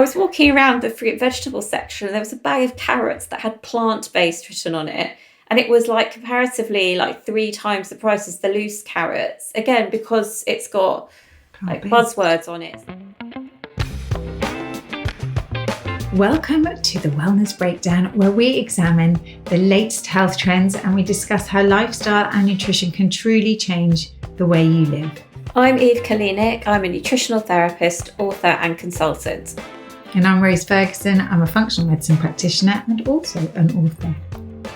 was walking around the fruit and vegetable section and there was a bag of carrots that had plant-based written on it. And it was like comparatively like 3 times the price as the loose carrots. Again, because it's got like buzzwords on it. Welcome to the Wellness Breakdown, where we examine the latest health trends and we discuss how lifestyle and nutrition can truly change the way you live. I'm Eve Kalinick. I'm a nutritional therapist, author and consultant. And I'm Rose Ferguson. I'm a functional medicine practitioner and also an author.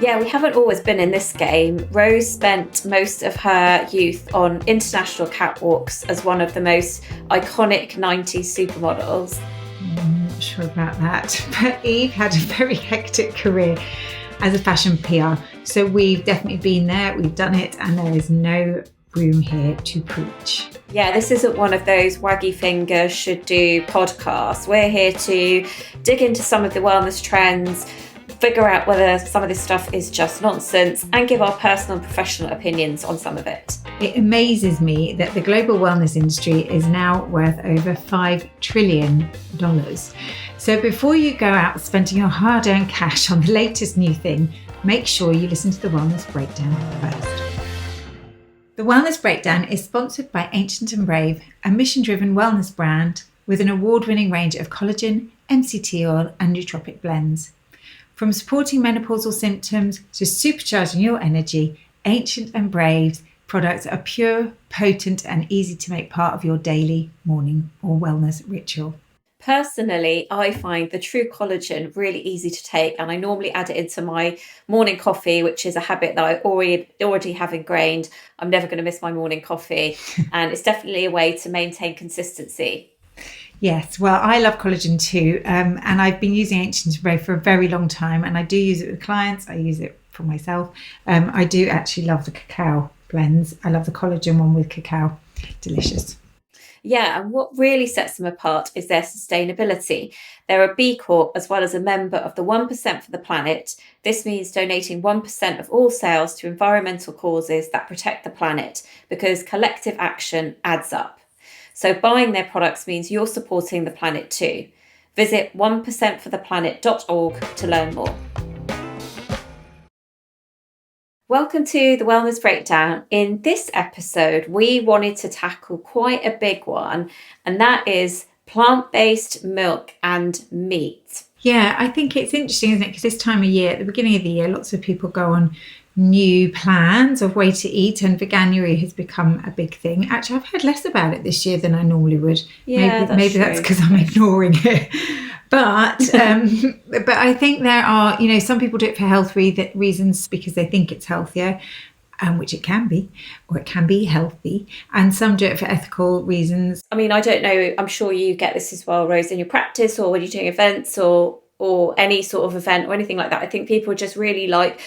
Yeah, we haven't always been in this game. Rose spent most of her youth on international catwalks as one of the most iconic 90s supermodels. I'm not sure about that, but Eve had a very hectic career as a fashion PR. So we've definitely been there, we've done it, and there is no room here to preach. Yeah, this isn't one of those waggy fingers should do podcasts. We're here to dig into some of the wellness trends, figure out whether some of this stuff is just nonsense, and give our personal and professional opinions on some of it. It amazes me that the global wellness industry is now worth over $5 trillion. So before you go out spending your hard-earned cash on the latest new thing, make sure you listen to the Wellness Breakdown first. The Wellness Breakdown is sponsored by Ancient and Brave, a mission-driven wellness brand with an award-winning range of collagen, MCT oil and nootropic blends. From supporting menopausal symptoms to supercharging your energy, Ancient and Brave's products are pure, potent and easy to make part of your daily, morning or wellness ritual. Personally, I find the True Collagen really easy to take, and I normally add it into my morning coffee, which is a habit that I already have ingrained. I'm never going to miss my morning coffee, and it's definitely a way to maintain consistency. Yes, well, I love collagen too, and I've been using Ancient and Brave for a very long time, and I do use it with clients. I use it for myself. I do actually love the cacao blends. I love the collagen one with cacao. Delicious. Yeah, and what really sets them apart is their sustainability. They're a B Corp as well as a member of the 1% for the planet. This means donating 1% of all sales to environmental causes that protect the planet, because collective action adds up. So buying their products means you're supporting the planet too. Visit 1%fortheplanet.org to learn more. Welcome to the Wellness Breakdown. In this episode, we wanted to tackle quite a big one, and that is plant-based milk and meat. Yeah, I think it's interesting, isn't it? Because this time of year, at the beginning of the year, lots of people go on new plans of way to eat, and veganuary has become a big thing. Actually, I've heard less about it this year than I normally would. Yeah, maybe that's because I'm ignoring it. But I think there are, some people do it for health reasons because they think it's healthier, which it can be, or it can be healthy. And some do it for ethical reasons. I mean, I don't know. I'm sure you get this as well, Rose, in your practice or when you're doing events or any sort of event or anything like that. I think people just really like,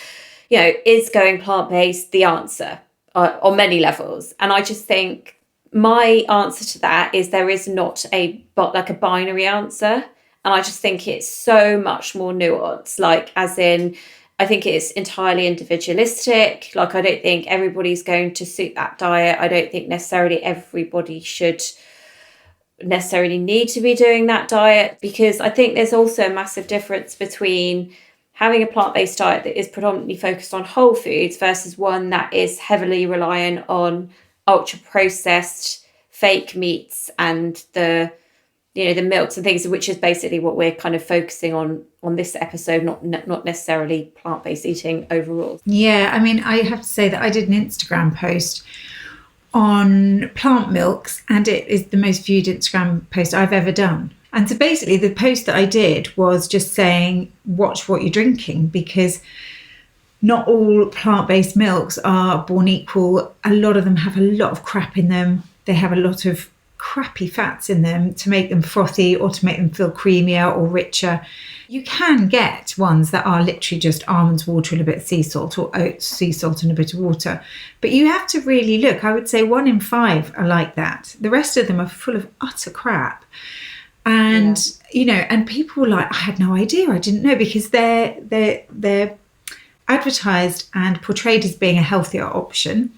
is going plant-based the answer on many levels? And I just think my answer to that is there is not a binary answer. And I just think it's so much more nuanced, I think it's entirely individualistic. I don't think everybody's going to suit that diet. I don't think necessarily everybody should necessarily need to be doing that diet, because I think there's also a massive difference between having a plant-based diet that is predominantly focused on whole foods versus one that is heavily reliant on ultra-processed fake meats and the milks and things, which is basically what we're kind of focusing on this episode, not necessarily plant-based eating overall. Yeah, I mean, I have to say that I did an Instagram post on plant milks, and it is the most viewed Instagram post I've ever done. And so basically the post that I did was just saying, watch what you're drinking, because not all plant-based milks are born equal. A lot of them have a lot of crap in them. They have a lot of crappy fats in them to make them frothy or to make them feel creamier or richer. You can get ones that are literally just almonds, water and a bit of sea salt, or oats, sea salt and a bit of water. But you have to really look. I would say 1 in 5 are like that. The rest of them are full of utter crap. And, and people were like, I had no idea. I didn't know, because they're advertised and portrayed as being a healthier option.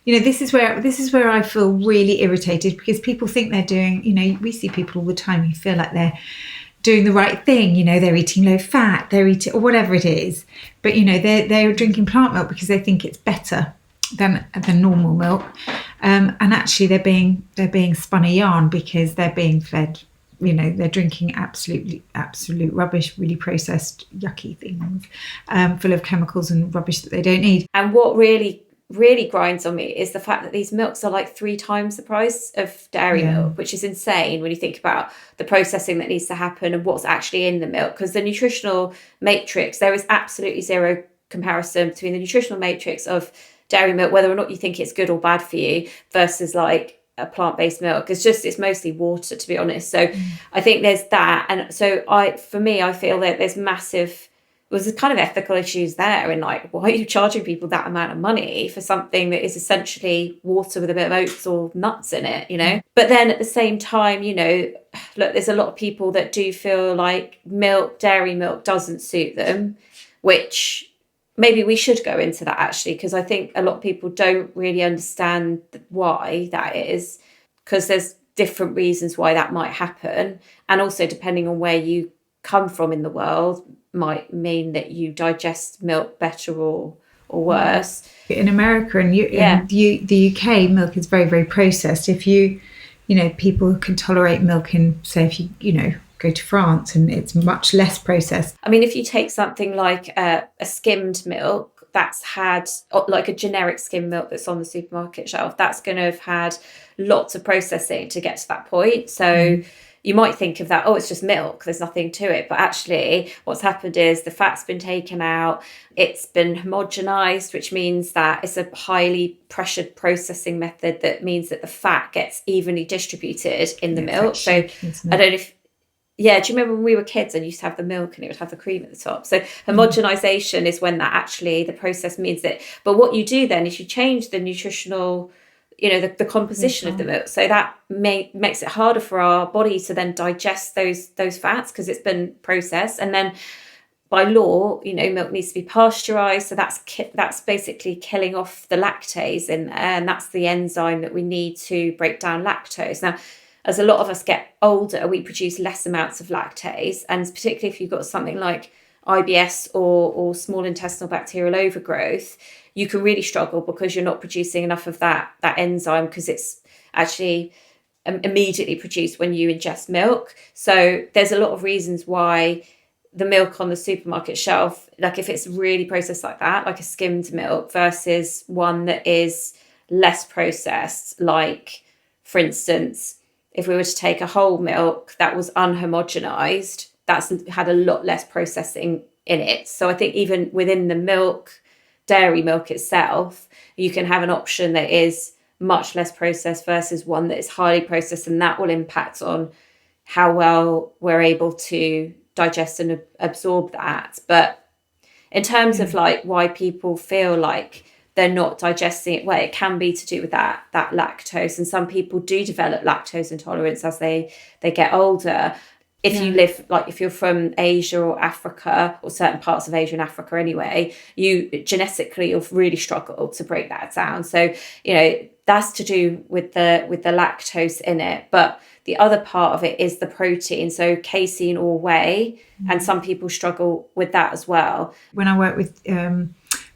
This is where I feel really irritated, because people think they're doing, we see people all the time who feel like they're doing the right thing. You know, they're eating low fat, they're eating, or whatever it is. But, you know, they're drinking plant milk because they think it's better than normal milk. And actually they're being spun a yarn because they're being fed, you know, they're drinking absolute rubbish, really processed, yucky things, full of chemicals and rubbish that they don't need. And what really grinds on me is the fact that these milks are like 3 times the price of dairy milk, which is insane when you think about the processing that needs to happen and what's actually in the milk. Because the nutritional matrix, there is absolutely zero comparison between the nutritional matrix of dairy milk, whether or not you think it's good or bad for you, versus like a plant-based milk. It's mostly water, to be honest. So I think there's that. And so I feel that there's kind of ethical issues there, and like, why are you charging people that amount of money for something that is essentially water with a bit of oats or nuts in it, you know? But then at the same time, you know, look, there's a lot of people that do feel like dairy milk doesn't suit them, which maybe we should go into that actually, because I think a lot of people don't really understand why that is, because there's different reasons why that might happen. And also depending on where you come from in the world might mean that you digest milk better or worse. In America and the UK, milk is very, very processed. If you know, people can tolerate milk in, say, if you know, go to France, and it's much less processed. I mean, if you take something like a skimmed milk that's had, like a generic skim milk that's on the supermarket shelf, that's going to have had lots of processing to get to that point. So you might think of that, oh, it's just milk, there's nothing to it. But actually what's happened is the fat's been taken out, it's been homogenized, which means that it's a highly pressured processing method that means that the fat gets evenly distributed in the milk. So I don't know if, do you remember when we were kids and used to have the milk and it would have the cream at the top? So homogenization is when that actually, the process means that, but what you do then is you change the nutritional, you know, the composition of the milk. So that makes it harder for our body to then digest those fats because it's been processed. And then by law, you know, milk needs to be pasteurized. So that's basically killing off the lactase in there. And that's the enzyme that we need to break down lactose. Now, as a lot of us get older, we produce less amounts of lactase. And particularly if you've got something like IBS or small intestinal bacterial overgrowth, you can really struggle because you're not producing enough of that enzyme, because it's actually immediately produced when you ingest milk. So there's a lot of reasons why the milk on the supermarket shelf, like if it's really processed like that, like a skimmed milk, versus one that is less processed, like, for instance, if we were to take a whole milk that was unhomogenized, that's had a lot less processing in it. So I think even within the dairy milk itself, you can have an option that is much less processed versus one that is highly processed, and that will impact on how well we're able to digest and absorb that. But in terms of like why people feel like they're not digesting it well, it can be to do with that lactose, and some people do develop lactose intolerance as they get older. If you live, like if you're from Asia or Africa, or certain parts of Asia and Africa anyway, you genetically you'll really struggle to break that down. So, you know, that's to do with the lactose in it. But the other part of it is the protein, so casein or whey, and some people struggle with that as well. When I work with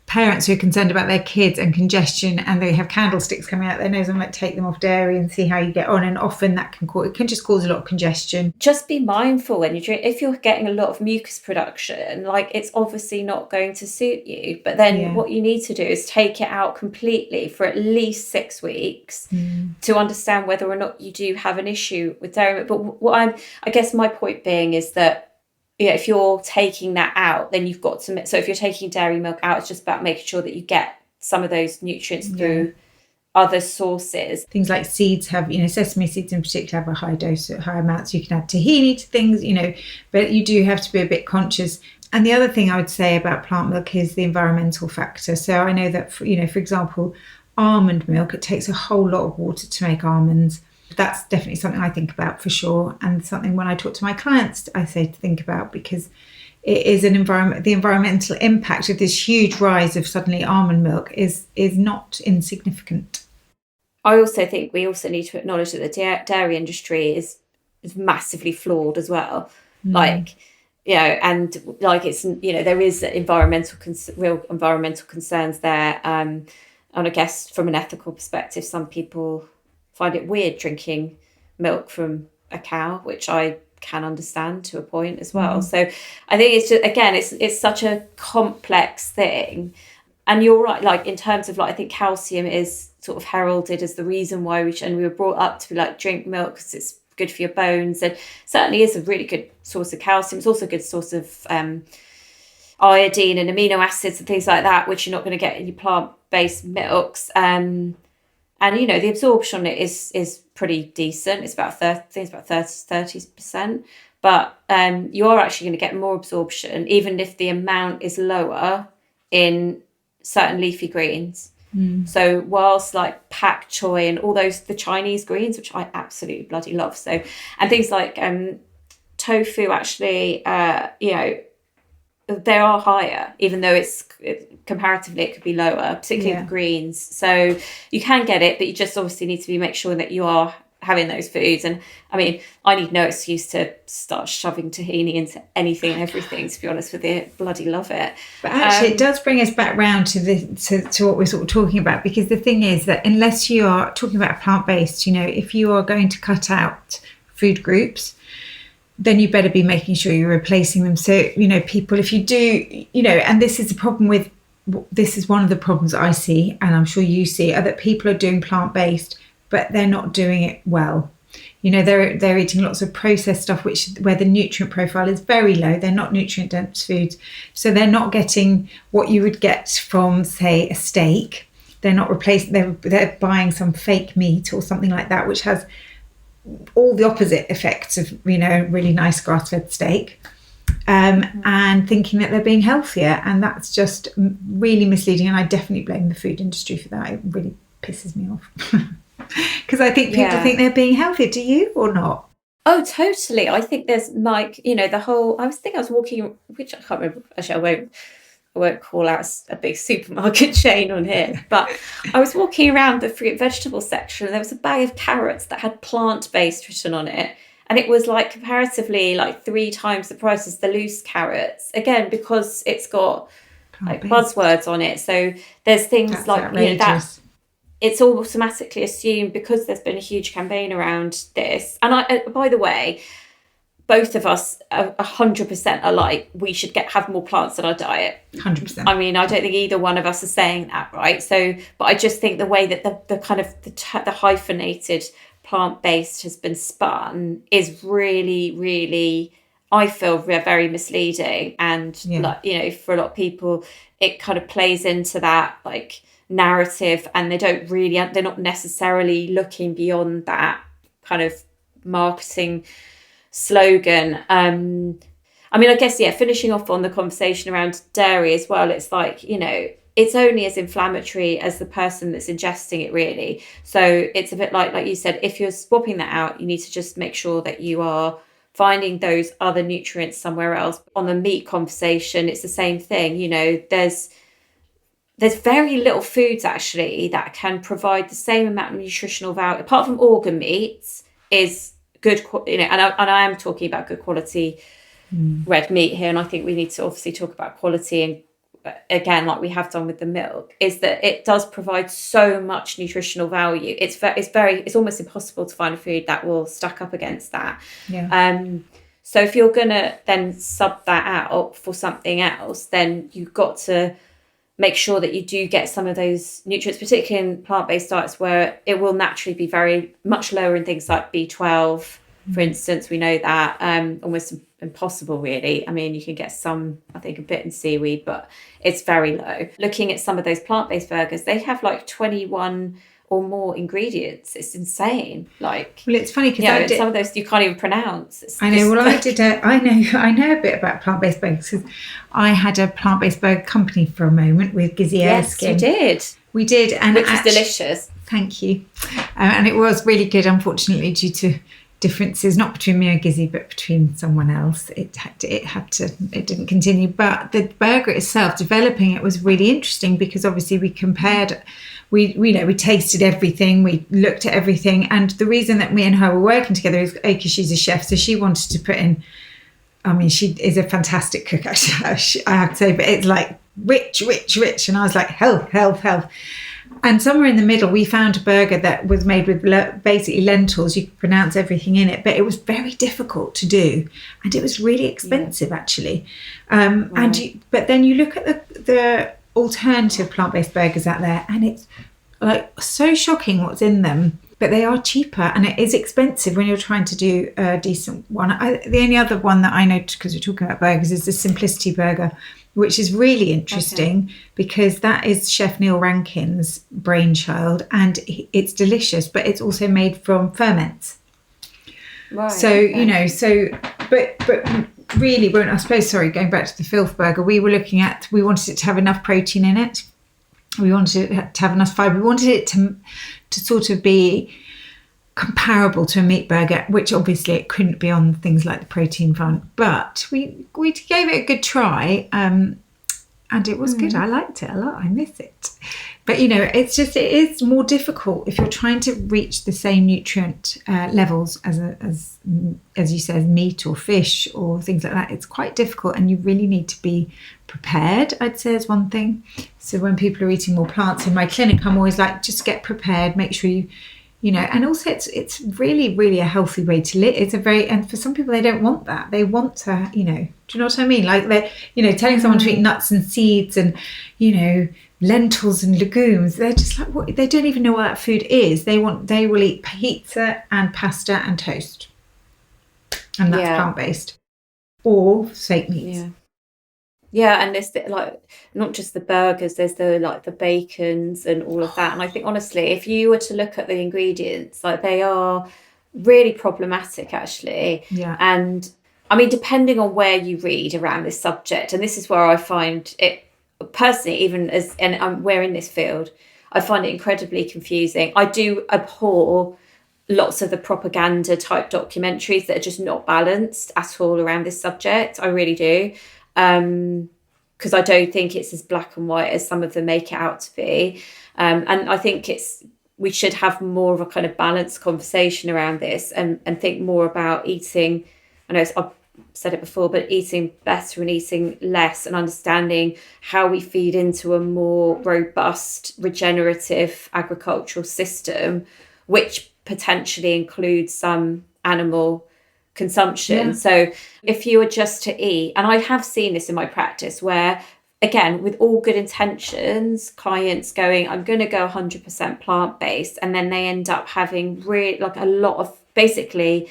parents who are concerned about their kids and congestion, and they have candlesticks coming out their nose, I'm like, take them off dairy and see how you get on. And often that can just cause a lot of congestion. Just be mindful when you drink. If you're getting a lot of mucus production, like, it's obviously not going to suit you. But then what you need to do is take it out completely for at least 6 weeks to understand whether or not you do have an issue with dairy. But I guess my point being is that, you know, if you're taking that out, then you've got to. So if you're taking dairy milk out, it's just about making sure that you get some of those nutrients through other sources. Things like seeds have, you know, sesame seeds in particular have a high dose, high amounts. You can add tahini to things, you know, but you do have to be a bit conscious. And the other thing I would say about plant milk is the environmental factor. So I know that, for example, almond milk, it takes a whole lot of water to make almonds. That's definitely something I think about for sure, and something when I talk to my clients I say to think about, because it is the environmental impact of this huge rise of suddenly almond milk is not insignificant. I also think we also need to acknowledge that the dairy industry is massively flawed as well. like, and like it's, there is real environmental concerns there. And I guess from an ethical perspective, some people find it weird drinking milk from a cow, which I can understand to a point as well. So I think it's just, again, it's such a complex thing. And you're right, like in terms of I think calcium is sort of heralded as the reason why we were brought up to drink milk because it's good for your bones, and certainly is a really good source of calcium. It's also a good source of iodine and amino acids and things like that, which you're not going to get in your plant-based milks. And the absorption on it is pretty decent. It's about 30%, but you are actually going to get more absorption even if the amount is lower in certain leafy greens. So whilst pak choy and all the Chinese greens, which I absolutely bloody love, and things like tofu, actually, they are higher, even though comparatively it could be lower, particularly the greens. So you can get it, but you just obviously need to make sure that you are having those foods. And I mean, I need no excuse to start shoving tahini into anything and everything, to be honest with you. Bloody love it. But actually it does bring us back round to what we're sort of talking about, because the thing is that unless you are talking about plant-based, if you are going to cut out food groups, then you better be making sure you're replacing them. So, people, if you do, and this is one of the problems I see, and I'm sure you see, are that people are doing plant-based, but they're not doing it well. They're eating lots of processed stuff, where the nutrient profile is very low. They're not nutrient dense foods. So they're not getting what you would get from, say, a steak. They're not replacing, they're buying some fake meat or something like that, which has all the opposite effects of, really nice grass-fed steak, and thinking that they're being healthier. And that's just really misleading. And I definitely blame the food industry for that. It really pisses me off. Because I think people think they're being healthier. Do you, or not? Oh, totally. I think there's the whole, I was walking, which I can't remember, actually I won't call out a big supermarket chain on here, but I was walking around the fruit and vegetable section and there was a bag of carrots that had plant-based written on it. And it was comparatively 3 times the price as the loose carrots. Again, because it's got buzzwords on it. So there's things that it's automatically assumed, because there's been a huge campaign around this. And by the way, both of us are 100% alike. We should have more plants in our diet. 100%. I mean, I don't think either one of us are saying that, right? So, but I just think the way that the kind of the hyphenated plant-based has been spun is really, really, I feel, very misleading. And for a lot of people, it kind of plays into that narrative, and they're not necessarily looking beyond that kind of marketing slogan. I mean, I guess, finishing off on the conversation around dairy as well, it's it's only as inflammatory as the person that's ingesting it, really. So it's a bit like you said, if you're swapping that out, you need to just make sure that you are finding those other nutrients somewhere else. On the meat conversation, it's the same thing. There's very little foods actually that can provide the same amount of nutritional value, apart from organ meats, is good, and I am talking about good quality red meat here. And I think we need to obviously talk about quality, and again, like we have done with the milk, is that it does provide so much nutritional value. It's almost impossible to find a food that will stack up against that. So if you're gonna then sub that out for something else, then you've got to make sure that you do get some of those nutrients, particularly in plant-based diets where it will naturally be very much lower in things like B12, for instance. We know that almost impossible, really. I mean, you can get some, I think, a bit in seaweed, but it's very low. Looking at some of those plant-based burgers, they have 21 or more ingredients. It's insane. Well, it's funny because some of those you can't even pronounce. I know. Well, I know a bit about plant-based burgers because I had a plant-based burger company for a moment with Gizzy Erskine. Yes, we did, and which was delicious. Thank you. And it was really good. Unfortunately, due to differences, not between me and Gizzy, but between someone else, it didn't continue. But the burger itself, developing it, was really interesting because obviously we compared. We tasted everything, we looked at everything, and the reason that me and her were working together is because she's a chef, so she wanted to put in I mean, she is a fantastic cook, actually, I have to say, but it's like rich. And I was like, health. And somewhere in the middle, we found a burger that was made with basically lentils. You could pronounce everything in it, but it was very difficult to do. And it was really expensive, actually. But then you look at the alternative plant-based burgers out there, and it's like so shocking what's in them. But they are cheaper, and it is expensive when you're trying to do a decent one. The only other one that I know, because we're talking about burgers, is the Simplicity Burger, which is really interesting because that is Chef Neil Rankin's brainchild, and it's delicious, but it's also made from ferments. Right. So, but really, I suppose, going back to the filth burger, we wanted it to have enough protein in it. We wanted it to have enough fibre. We wanted it to sort of be comparable to a meat burger, which obviously it couldn't be on things like the protein front. But we gave it a good try, and it was good. I liked it a lot. I miss it. But, it is more difficult if you're trying to reach the same nutrient levels as you said, meat or fish or things like that. It's quite difficult, and you really need to be prepared, I'd say, is one thing. So when people are eating more plants in my clinic, I'm always like, just get prepared, make sure and also it's really, really a healthy way to live. And for some people, they don't want that. They want to, do you know what I mean? Like they're, telling someone to eat nuts and seeds and, lentils and legumes. They're just like, what? They don't even know what that food is. They will eat pizza and pasta and toast. And that's plant-based. Or fake meats. Yeah. Yeah, and there's not just the burgers, there's the bacons and all of that. And I think honestly, if you were to look at the ingredients, they are really problematic, actually. Yeah. And I mean, depending on where you read around this subject, and this is where I find it personally, even we're in this field, I find it incredibly confusing. I do abhor lots of the propaganda type documentaries that are just not balanced at all around this subject. I really do. Because I don't think it's as black and white as some of them make it out to be. And I think we should have more of a kind of balanced conversation around this and think more about eating. I know I've said it before, but eating better and eating less, and understanding how we feed into a more robust, regenerative agricultural system, which potentially includes some animal consumption. Yeah. So if you were just to eat, and I have seen this in my practice where, again, with all good intentions, clients going, I'm going to go 100% plant-based, and then they end up having really a lot of basically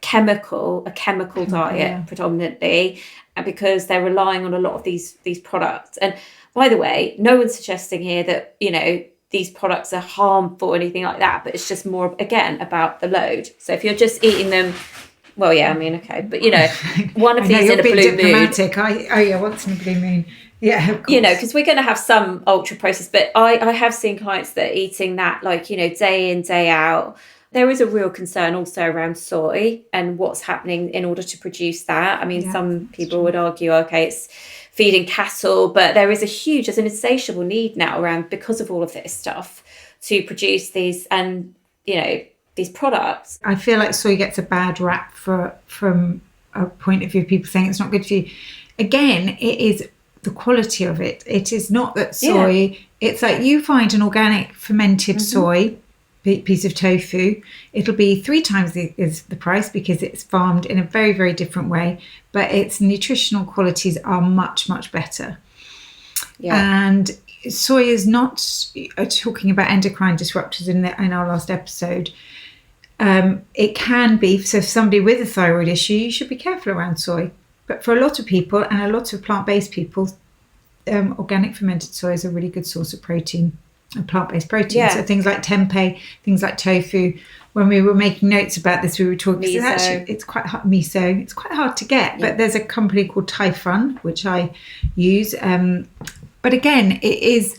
chemical diet predominantly, and because they're relying on a lot of these products. And by the way, no one's suggesting here that these products are harmful or anything like that, but it's just more, again, about the load. So if you're just eating them, well, yeah, I mean, okay, but one of these in a blue moon. Once in a blue moon. Yeah, of course. Because we're going to have some ultra processed, but I have seen clients that are eating that day in, day out. There is a real concern also around soy and what's happening in order to produce that. I mean, some people would argue, okay, it's feeding cattle, but there's an insatiable need now around, because of all of this stuff, to produce these and, these products. I feel like soy gets a bad rap from a point of view of people saying it's not good for you. Again, it is the quality of it. It is not that soy, it's like you find an organic fermented soy piece of tofu, it'll be 3 times the price because it's farmed in a very, very different way, but its nutritional qualities are much, much better. Yeah. And soy is not, talking about endocrine disruptors in our last episode, it can be, so if somebody with a thyroid issue, you should be careful around soy. But for a lot of people and a lot of plant-based people, organic fermented soy is a really good source of protein, plant-based protein. Yeah. So things like tempeh, things like tofu. When we were making notes about this, we were talking it's quite hard, miso. It's quite hard to get, but there's a company called Typhon, which I use. But again, it is.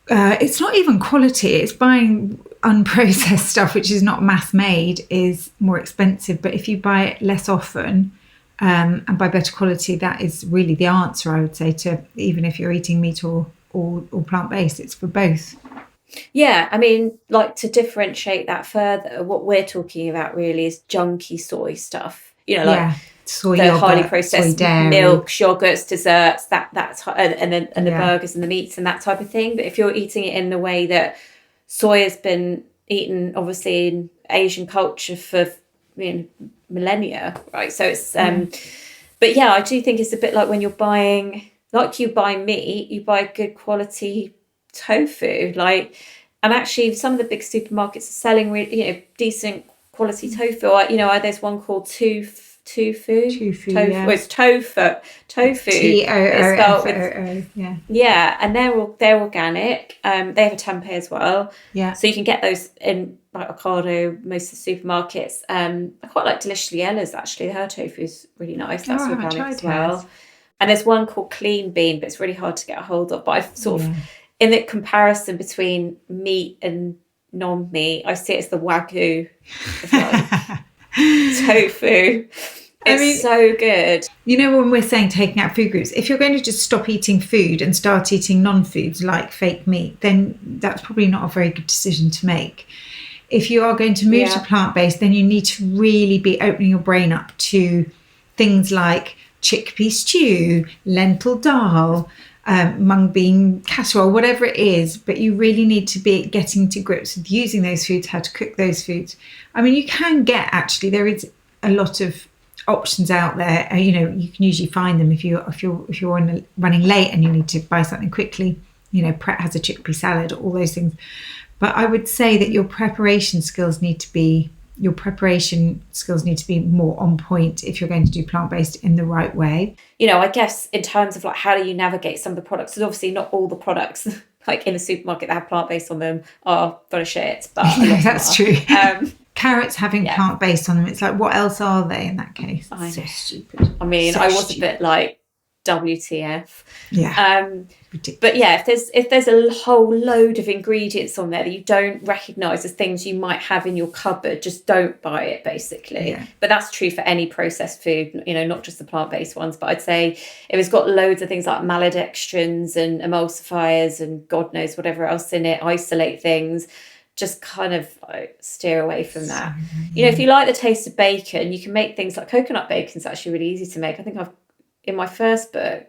It's not even quality. It's buying unprocessed stuff, which is not mass made, is more expensive. But if you buy it less often and buy better quality, that is really the answer, I would say, to even if you're eating meat or plant-based. It's for both. Yeah, I mean, like, to differentiate that further, what we're talking about really is junky soy stuff. you know, like Yeah. Soy the yogurt, highly soy processed dairy. milks, yogurts, desserts, that's and then the Yeah. burgers and the meats and that type of thing. But if you're eating it in the way that soy has been eaten, obviously in Asian culture for millennia, right? So it's but yeah, I do think it's a bit like when you're buying, like you buy meat, you buy good quality tofu, like, and actually some of the big supermarkets are selling decent quality tofu. Or, there's one called Tofu. Yeah. Well, it's tofu. It's spelled with Tofu. Yeah. yeah, and they're organic. They have a tempeh as well. Yeah. So you can get those in like Ocado, most of the supermarkets. I quite like Deliciously Ella's actually. Her tofu is really nice. That's organic as well. Hers. And there's one called Clean Bean, but it's really hard to get a hold of. But I've sort of, in the comparison between meat and non-meat, I see it as the Wagyu of like tofu. It's so good. You know, when we're saying taking out food groups, if you're going to just stop eating food and start eating non-foods like fake meat, then that's probably not a very good decision to make. If you are going to move to plant-based, then you need to really be opening your brain up to things like chickpea stew, lentil dal, mung bean casserole, whatever it is. But you really need to be getting to grips with using those foods, how to cook those foods. I mean, you can get, actually, there is a lot of options out there. You can usually find them if you're running late and you need to buy something quickly. Pret has a chickpea salad, all those things. But I would say that your preparation skills need to be more on point if you're going to do plant-based in the right way. I guess in terms of like how do you navigate some of the products, because obviously not all the products like in the supermarket that have plant-based on them are full of shit, but that's true. Carrots having plant-based on them, it's like, what else are they in that case? So stupid. I mean, I was a bit like, WTF. Yeah. But yeah, if there's a whole load of ingredients on there that you don't recognise as things you might have in your cupboard, just don't buy it, basically. Yeah. But that's true for any processed food, not just the plant-based ones. But I'd say if it's got loads of things like maltodextrins and emulsifiers and God knows whatever else in it, isolate things, just kind of like steer away from that. If you like the taste of bacon, you can make things like coconut bacon. It's actually really easy to make. I think in my first book,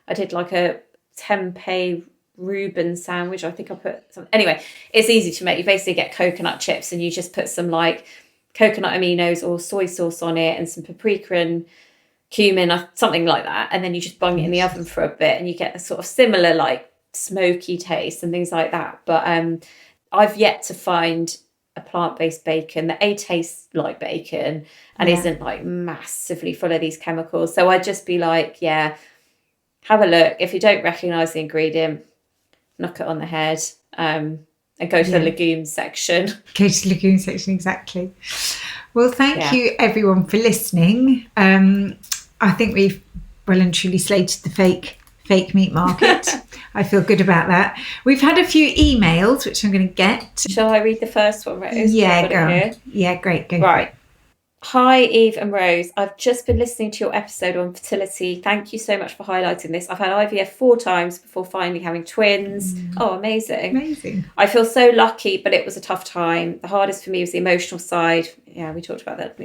I did like a tempeh Reuben sandwich. I think I put some. Anyway, it's easy to make. You basically get coconut chips and you just put some like coconut aminos or soy sauce on it and some paprika and cumin or something like that. And then you just bung it in the oven for a bit and you get a sort of similar like smoky taste and things like that. But I've yet to find a plant-based bacon that tastes like bacon and isn't like massively full of these chemicals. So I'd just be like, have a look. If you don't recognise the ingredient, knock it on the head and go to the legumes section. Go to the legumes section, exactly. Well, thank you everyone for listening. I think we've well and truly slated the fake meat market. I feel good about that. We've had a few emails, which I'm going to get. Shall I read the first one, Rose? Yeah, go on. Yeah, great. Go right. Hi, Eve and Rose. I've just been listening to your episode on fertility. Thank you so much for highlighting this. I've had IVF 4 times before finally having twins. Oh, amazing. I feel so lucky, but it was a tough time. The hardest for me was the emotional side. Yeah, we talked about that.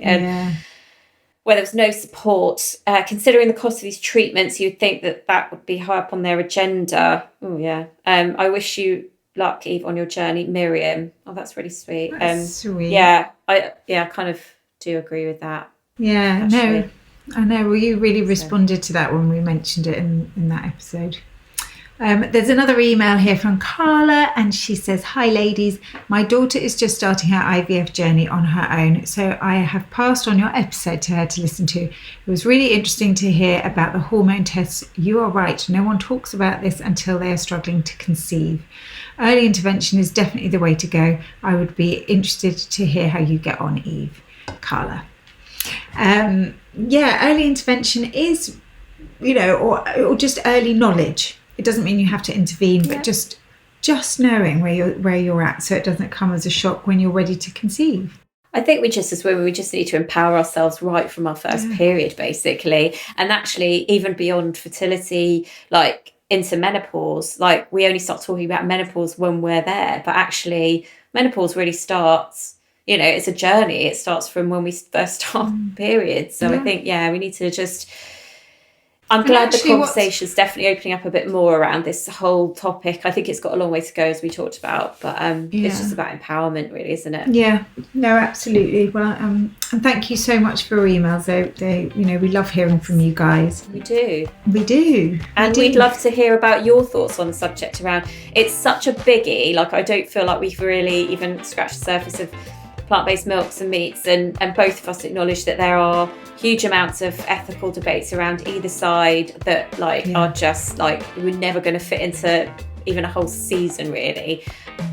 Where there was no support. Considering the cost of these treatments, you'd think that would be high up on their agenda. Oh, yeah. I wish you luck, Eve, on your journey. Miriam. Oh, that's really sweet. That's sweet. Yeah, I kind of do agree with that. Yeah, actually. No, I know. Well, you really responded to that when we mentioned it in that episode. There's another email here from Carla, and she says, "Hi ladies, my daughter is just starting her IVF journey on her own, so I have passed on your episode to her to listen to. It was really interesting to hear about the hormone tests. You are right, no one talks about this until they are struggling to conceive. Early intervention is definitely the way to go. I would be interested to hear how you get on, Eve." Carla. Early intervention is, or just early knowledge. It doesn't mean you have to intervene, but just knowing where you're at, so it doesn't come as a shock when you're ready to conceive. I think we just need to empower ourselves right from our first period, basically, and actually even beyond fertility, like into menopause. Like we only start talking about menopause when we're there, but actually menopause really starts it's a journey. It starts from when we first start periods. So I think, we need to just... I'm glad the conversation's definitely opening up a bit more around this whole topic. I think it's got a long way to go, as we talked about, but it's just about empowerment, really, isn't it? Yeah, no, absolutely. Well, and thank you so much for your emails. We love hearing from you guys. We do. And we'd love to hear about your thoughts on the subject around. It's such a biggie. Like, I don't feel like we've really even scratched the surface of plant-based milks and meats, and both of us acknowledge that there are huge amounts of ethical debates around either side that are just we're never going to fit into even a whole season, really.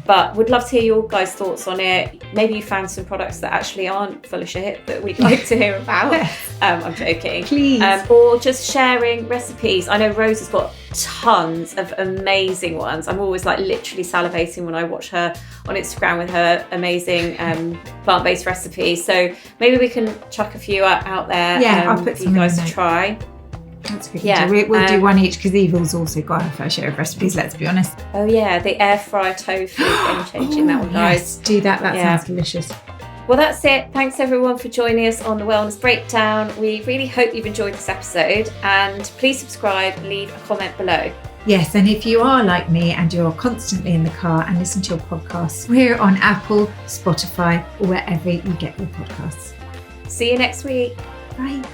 But would love to hear your guys' thoughts on it. Maybe you found some products that actually aren't full of shit that we'd like to hear about. I'm joking. Please. Or just sharing recipes. I know Rose has got tons of amazing ones. I'm always literally salivating when I watch her on Instagram with her amazing plant-based recipes. So maybe we can chuck a few out there I'll put for you guys to try. That's good. Yeah, we'll do one each, because Evil's also got her fair share of recipes, let's be honest. Oh yeah, the air fryer tofu is game changing. That one, guys. Yes, do that. That sounds delicious. Well, that's it. Thanks everyone for joining us on the Wellness Breakdown. We really hope you've enjoyed this episode, and please subscribe, leave a comment below. Yes, and if you are like me and you're constantly in the car and listen to your podcasts, we're on Apple, Spotify, or wherever you get your podcasts. See you next week. Bye.